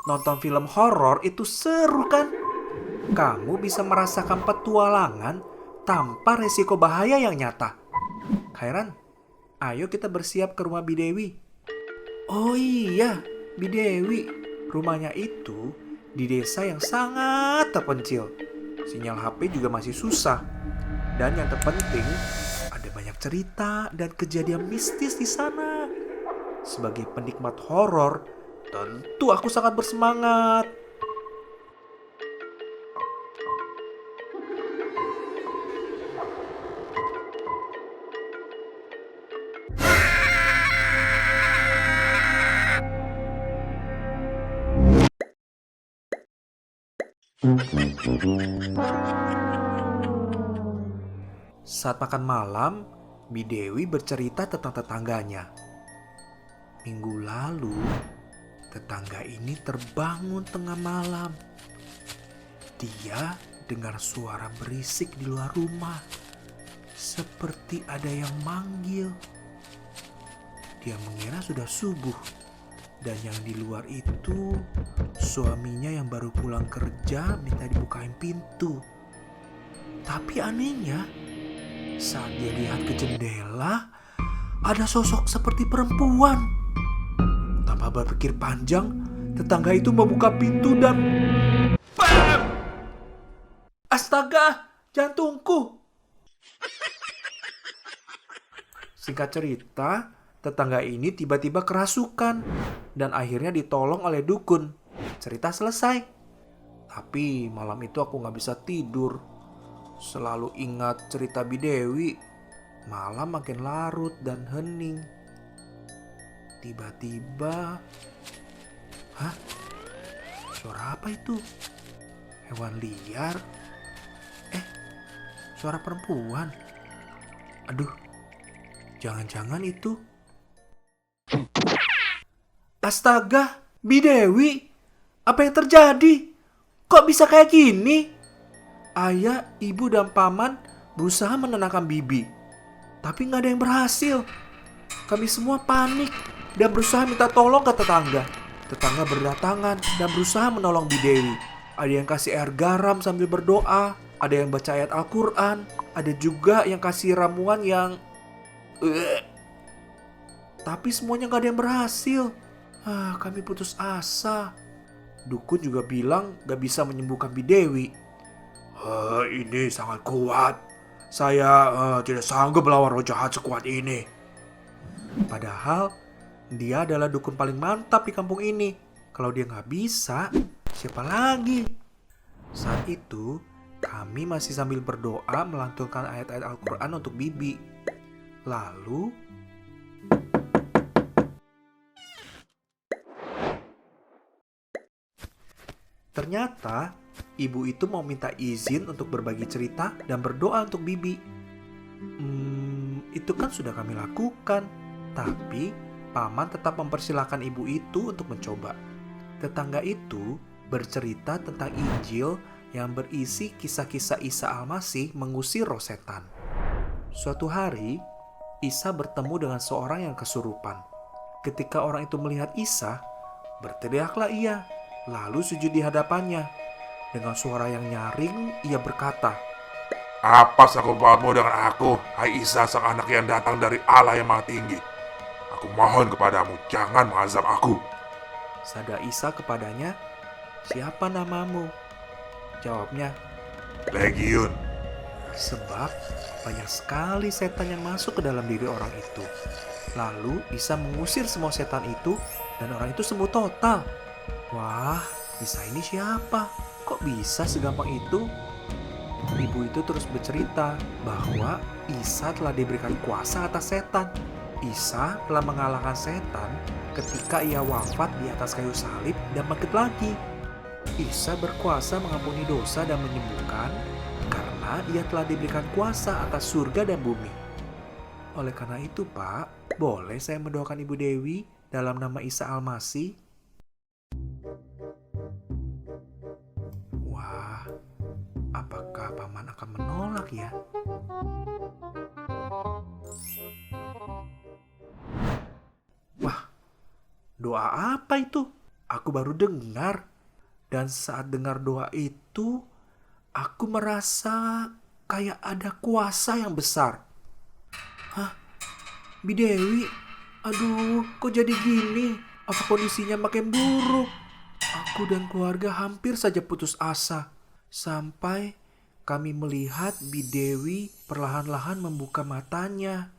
Nonton film horor itu seru kan? Kamu bisa merasakan petualangan tanpa resiko bahaya yang nyata. Khairan, ayo kita bersiap ke rumah Bidewi. Oh iya, Bidewi. Rumahnya itu di desa yang sangat terpencil. Sinyal HP juga masih susah. Dan yang terpenting, ada banyak cerita dan kejadian mistis di sana. Sebagai penikmat horor, tentu aku sangat bersemangat. Saat makan malam, Bidewi bercerita tentang tetangganya. Minggu lalu, tetangga ini terbangun tengah malam. Dia dengar suara berisik di luar rumah, seperti ada yang manggil. Dia mengira sudah subuh, dan yang di luar itu suaminya yang baru pulang kerja minta dibukain pintu. Tapi anehnya, saat dia lihat ke jendela, ada sosok seperti perempuan. Tanpa berpikir panjang, tetangga itu membuka pintu dan BAM! Astaga, jantungku! Singkat cerita, tetangga ini tiba-tiba kerasukan dan akhirnya ditolong oleh dukun. Cerita selesai. Tapi malam itu aku gak bisa tidur. Selalu ingat cerita Bidewi. Malam makin larut dan hening. Tiba-tiba... Hah? Suara apa itu? Hewan liar? Suara perempuan? Aduh, jangan-jangan itu... Astaga, Bidewi! Apa yang terjadi? Kok bisa kayak gini? Ayah, ibu, dan paman berusaha menenangkan Bibi. Tapi gak ada yang berhasil. Kami semua panik dan berusaha minta tolong ke tetangga. Tetangga berdatangan dan berusaha menolong Bidewi. Ada yang kasih air garam sambil berdoa. Ada yang baca ayat Al-Quran. Ada juga yang kasih ramuan yang... Tapi semuanya gak ada yang berhasil. Kami putus asa. Dukun juga bilang gak bisa menyembuhkan Bidewi. Ini sangat kuat. Saya tidak sanggup melawan roh jahat sekuat ini. Padahal dia adalah dukun paling mantap di kampung ini. Kalau dia gak bisa, siapa lagi? Saat itu, kami masih sambil berdoa melantunkan ayat-ayat Al-Quran untuk Bibi. Lalu... ternyata ibu itu mau minta izin untuk berbagi cerita dan berdoa untuk Bibi. Itu kan sudah kami lakukan. Tapi paman tetap mempersilahkan ibu itu untuk mencoba. Tetangga itu bercerita tentang Injil yang berisi kisah-kisah Isa Al-Masih mengusir roh setan. Suatu hari, Isa bertemu dengan seorang yang kesurupan. Ketika orang itu melihat Isa, berteriaklah ia, lalu sujud di hadapannya. Dengan suara yang nyaring, ia berkata, Apa sangkut pautmu dengan aku, hai Isa sang anak yang datang dari Allah yang maha tinggi? Aku mohon kepadamu, jangan mengazab aku. Sabda Isa kepadanya, siapa namamu? Jawabnya, Legiun. sebab banyak sekali setan yang masuk ke dalam diri orang itu. Lalu Isa mengusir semua setan itu dan orang itu sembuh total. Wah, Isa ini siapa? Kok bisa segampang itu? Ibu itu terus bercerita bahwa Isa telah diberikan kuasa atas setan. Isa telah mengalahkan setan ketika ia wafat di atas kayu salib dan bangkit lagi. Isa berkuasa mengampuni dosa dan menyembuhkan karena ia telah diberikan kuasa atas surga dan bumi. Oleh karena itu, Pak, boleh saya mendoakan Ibu Dewi dalam nama Isa Al-Masih? Wah, apakah paman akan menolak ya? Wah, doa apa itu? aku baru dengar. Dan saat dengar doa itu, aku merasa kayak ada kuasa yang besar. Hah? Bidewi? Aduh, kok jadi gini? Apa kondisinya makin buruk? Aku dan keluarga hampir saja putus asa. Sampai kami melihat Bidewi perlahan-lahan membuka matanya.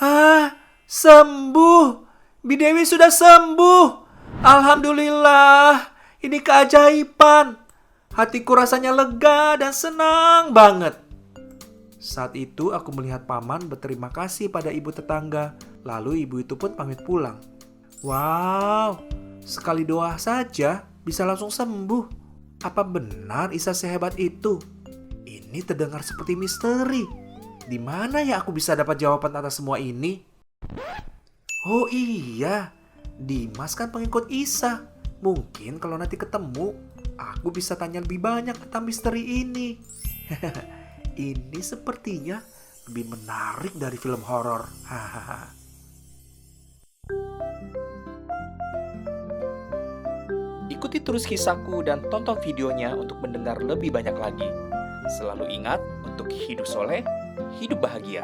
Ah, sembuh! Bidewi sudah sembuh! Alhamdulillah! Ini keajaiban. Hatiku rasanya lega dan senang banget. Saat itu aku melihat paman berterima kasih pada ibu tetangga. Lalu ibu itu pun pamit pulang. Wow, sekali doa saja bisa langsung sembuh. Apa benar Isa sehebat itu? Ini terdengar seperti misteri. Di mana ya aku bisa dapat jawaban atas semua ini? Oh iya, Dimas kan pengikut Isa. Mungkin kalau nanti ketemu, aku bisa tanya lebih banyak tentang misteri ini. Ini sepertinya lebih menarik dari film horor. Ikuti terus kisahku dan tonton videonya untuk mendengar lebih banyak lagi. Selalu ingat untuk hidup soleh, hidup bahagia.